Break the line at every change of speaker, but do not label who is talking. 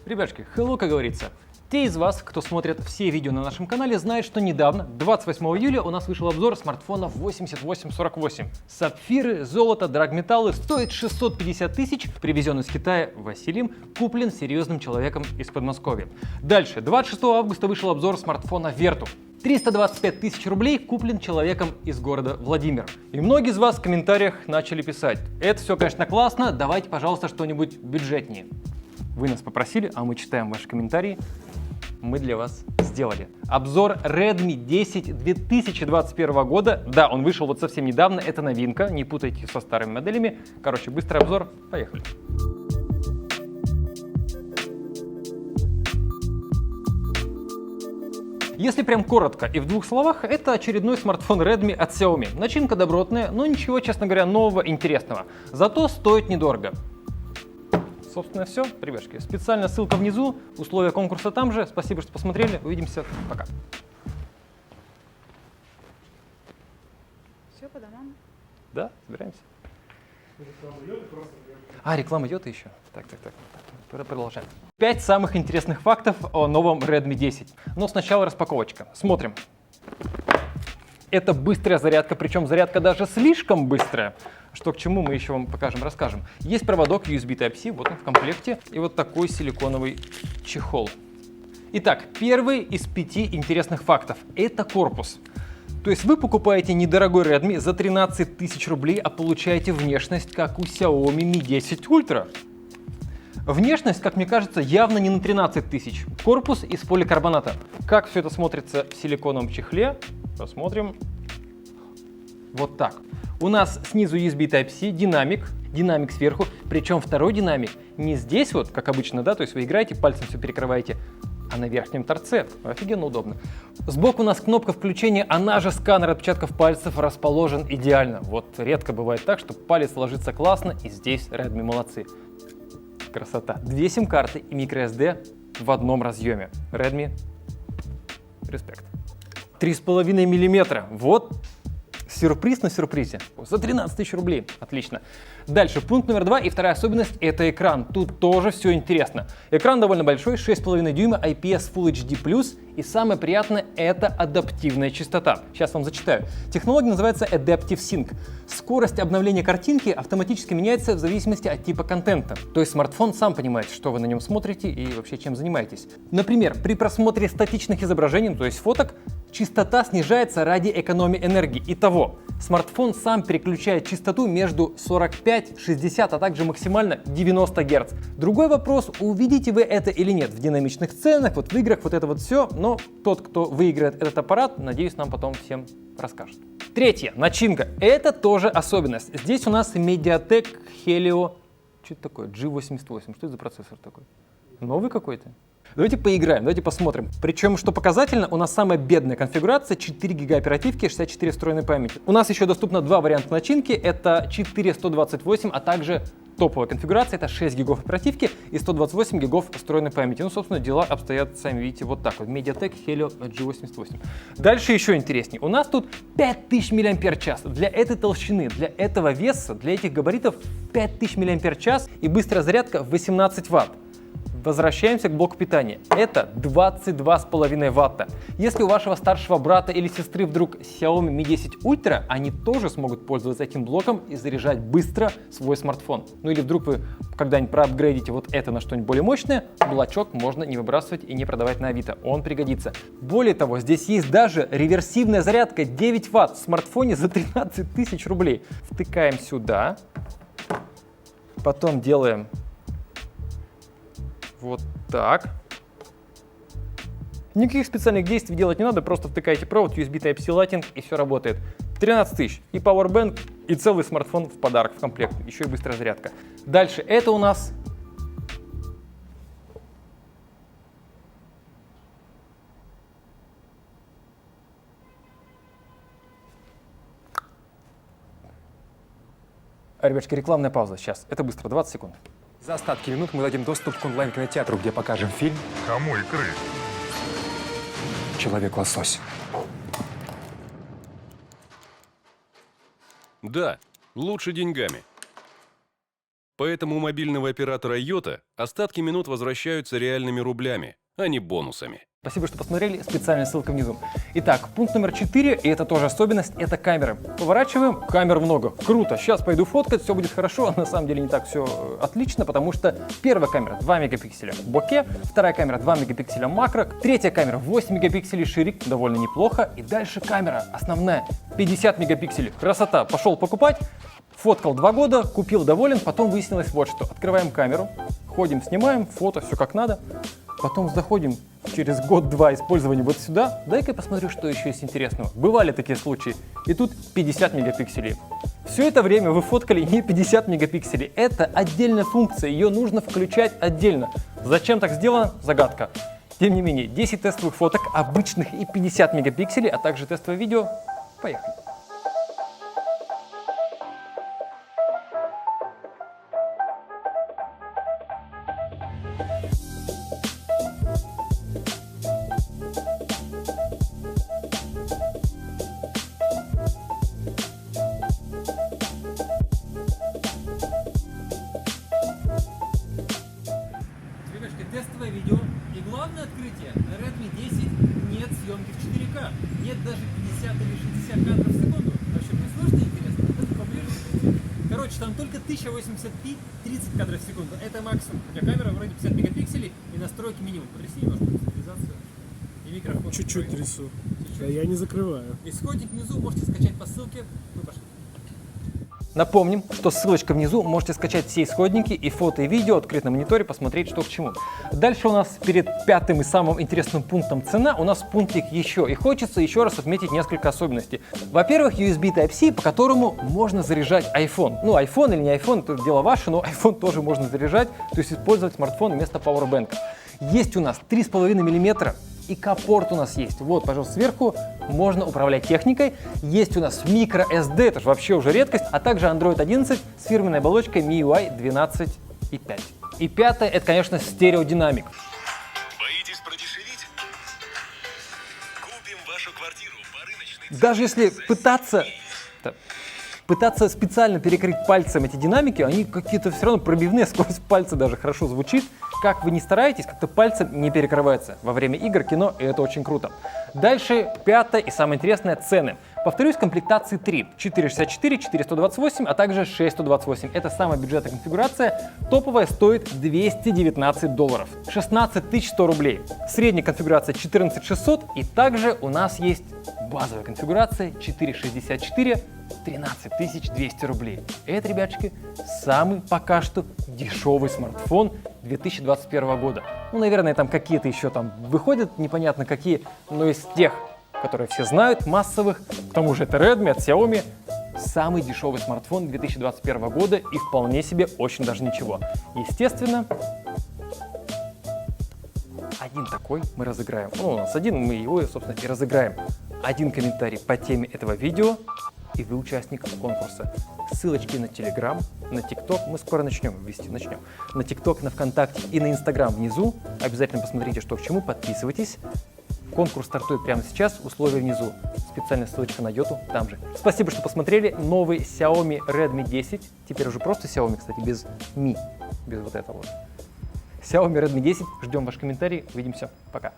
Ребятушки, hello, как говорится. Те из вас, кто смотрит все видео на нашем канале, знают, что недавно, 28 июля, у нас вышел обзор смартфонов 8848. Сапфиры, золото, драгметаллы, стоит 650 тысяч, привезен из Китая Василием, куплен серьезным человеком из Подмосковья. Дальше, 26 августа вышел обзор смартфона Vertu. 325 тысяч рублей, куплен человеком из города Владимир. И многие из вас в комментариях начали писать: это все, конечно, классно, давайте, пожалуйста, что-нибудь бюджетнее. Вы нас попросили, а мы читаем ваши комментарии. Мы для вас сделали. Обзор Redmi 10 2021 года. Да, он вышел вот совсем недавно, это новинка, не путайте со старыми моделями. Короче, быстрый обзор, поехали. Если прям коротко и в двух словах, это очередной смартфон Redmi от Xiaomi. Начинка добротная, но ничего, честно говоря, нового, интересного. Зато стоит недорого. Собственно, все, ребятушки. Специальная ссылка внизу, условия конкурса там же. Спасибо, что посмотрели. Увидимся. Пока.
Все по домам.
Да, собираемся. Реклама идет еще. Так. Продолжаем. 5 самых интересных фактов о новом Redmi 10. Но сначала распаковочка. Смотрим. Это быстрая зарядка, причем зарядка даже слишком быстрая. Что к чему, мы еще вам покажем, расскажем. Есть проводок USB Type-C, вот он в комплекте, и вот такой силиконовый чехол. Итак, первый из 5 интересных фактов – это корпус. То есть вы покупаете недорогой Redmi за 13 тысяч рублей, а получаете внешность, как у Xiaomi Mi 10 Ultra. Внешность, как мне кажется, явно не на 13 тысяч. Корпус из поликарбоната. Как все это смотрится в силиконовом чехле? Посмотрим. Вот так. У нас снизу USB Type-C, динамик сверху, причем второй динамик не здесь вот, как обычно, да, то есть вы играете, пальцем все перекрываете, а на верхнем торце. Офигенно удобно. Сбоку у нас кнопка включения, она же сканер отпечатков пальцев расположен идеально. Вот редко бывает так, что палец ложится классно, и здесь Redmi молодцы. Красота. 2 сим-карты и microSD в одном разъеме. Redmi, респект. 3,5 мм. Вот сюрприз на сюрпризе. За 13 тысяч рублей. Отлично. Дальше, пункт номер 2 и вторая особенность – это экран. Тут тоже все интересно. Экран довольно большой, 6,5 дюйма, IPS Full HD+, и самое приятное – это адаптивная частота. Сейчас вам зачитаю. Технология называется Adaptive Sync. Скорость обновления картинки автоматически меняется в зависимости от типа контента. То есть смартфон сам понимает, что вы на нем смотрите и вообще чем занимаетесь. Например, при просмотре статичных изображений, то есть фоток, частота снижается ради экономии энергии. Итого, смартфон сам переключает частоту между 45-60, а также максимально 90 Гц. Другой вопрос, увидите вы это или нет в динамичных сценах, вот в играх, вот это вот все, но тот, кто выиграет этот аппарат, надеюсь, нам потом всем расскажет. Третье, начинка. Это тоже особенность. Здесь у нас Mediatek Helio, что это такое, G88, что это за процессор такой? Новый какой-то? Давайте поиграем, давайте посмотрим. Причем, что показательно, у нас самая бедная конфигурация, 4 гига оперативки, 64 встроенной памяти. У нас еще доступно 2 варианта начинки, это 4128, а также топовая конфигурация, это 6 гигов оперативки и 128 гигов встроенной памяти. Ну, собственно, дела обстоят, сами видите, вот так вот. Mediatek Helio G88. Дальше еще интереснее. У нас тут 5000 мАч. Для этой толщины, для этого веса, для этих габаритов 5000 мАч и быстрая зарядка в 18 Вт. Возвращаемся к блоку питания. Это 22,5 ватта. Если у вашего старшего брата или сестры вдруг Xiaomi Mi 10 Ultra, они тоже смогут пользоваться этим блоком и заряжать быстро свой смартфон. Ну или вдруг вы когда-нибудь проапгрейдите вот это на что-нибудь более мощное, блочок можно не выбрасывать и не продавать на Авито. Он пригодится. Более того, здесь есть даже реверсивная зарядка 9 Вт в смартфоне за 13 тысяч рублей. Втыкаем сюда. Потом делаем вот так. Никаких специальных действий делать не надо, просто втыкаете провод, USB Type-C Lightning и все работает. 13 тысяч, и Powerbank, и целый смартфон в подарок в комплект, еще и быстрая зарядка. Дальше, это у нас ребятки, рекламная пауза сейчас, это быстро, 20 секунд.
За остатки минут мы дадим доступ к онлайн-кинотеатру, где покажем фильм
Кому икры?
«Человек-лосось».
Да, лучше деньгами.
Поэтому у мобильного оператора Йота остатки минут возвращаются реальными рублями, а не бонусами.
Спасибо, что посмотрели. Специальная ссылка внизу. Итак, пункт номер 4, и это тоже особенность, это камеры. Поворачиваем, камер много. Круто. Сейчас пойду фоткать, все будет хорошо. На самом деле не так все отлично, потому что первая камера 2 мегапикселя боке, вторая камера 2 мегапикселя макро, третья камера 8 мегапикселей ширик, довольно неплохо. И дальше камера основная 50 мегапикселей. Красота. Пошел покупать. Фоткал 2 года, купил, доволен, потом выяснилось вот что. Открываем камеру, ходим, снимаем, фото, все как надо. Потом заходим через год-два использования вот сюда. Дай-ка я посмотрю, что еще есть интересного. Бывали такие случаи. И тут 50 мегапикселей. Все это время вы фоткали не 50 мегапикселей. Это отдельная функция, ее нужно включать отдельно. Зачем так сделано? Загадка. Тем не менее, 10 тестовых фоток, обычных и 50 мегапикселей, а также тестовое видео. Поехали. Ребятушки, тестовое видео. И главное открытие. На Redmi 10 нет съемки в 4К. Нет даже 50 или 60 кадров в секунду. Вообще, мне сложно интересно? Это поближе. Короче, там только 1080p 30 кадров в секунду. Это максимум. Хотя камера вроде 50 мегапикселей и настройки минимум. Потряси немножко централизацию. И микрофон.
Чуть-чуть трясу. Да я не закрываю.
Исходник внизу можете скачать по ссылке. Мы пошли. Напомним, что ссылочка внизу, можете скачать все исходники и фото, и видео, открыть на мониторе, посмотреть, что к чему. Дальше у нас перед пятым и самым интересным пунктом цена, у нас пунктик еще. И хочется еще раз отметить несколько особенностей. Во-первых, USB Type-C, по которому можно заряжать iPhone. Ну, iPhone или не iPhone, это дело ваше, но iPhone тоже можно заряжать, то есть использовать смартфон вместо Powerbank. Есть у нас 3,5 мм. И капорт у нас есть. Вот, пожалуйста, сверху можно управлять техникой. Есть у нас microSD, это же вообще уже редкость, а также Android 11 с фирменной оболочкой MIUI 12.5. И пятое, это, конечно, стереодинамик.
Боитесь продешевить? Купим вашу квартиру по рыночной.
Даже если пытаться специально перекрыть пальцем эти динамики, они какие-то все равно пробивные, сквозь пальцы даже хорошо звучит. Как вы не стараетесь, как-то пальцем не перекрывается во время игр, кино, и это очень круто. Дальше пятое и самое интересное — цены. Повторюсь, комплектации 3. 464, 4128, а также 6128. Это самая бюджетная конфигурация. Топовая стоит $219. 16100 рублей. Средняя конфигурация 14600. И также у нас есть базовая конфигурация 464, 13200 рублей. Это, ребяточки, самый пока что дешевый смартфон 2021 года. Ну, наверное, там какие-то еще там выходят, непонятно какие, но из тех, которые все знают, массовых, к тому же это Redmi от Xiaomi, самый дешевый смартфон 2021 года и вполне себе очень даже ничего. Естественно, один такой мы разыграем. Ну, у нас один, мы его, собственно, и разыграем. Один комментарий по теме этого видео, и вы участник конкурса. Ссылочки на Telegram, на TikTok мы скоро начнем. На TikTok, на ВКонтакте и на Instagram внизу. Обязательно посмотрите, что к чему, подписывайтесь. Конкурс стартует прямо сейчас, условия внизу. Специальная ссылочка на Йоту там же. Спасибо, что посмотрели. Новый Xiaomi Redmi 10. Теперь уже просто Xiaomi, кстати, без Mi, без вот этого вот. Xiaomi Redmi 10. Ждем ваши комментарии. Увидимся. Пока.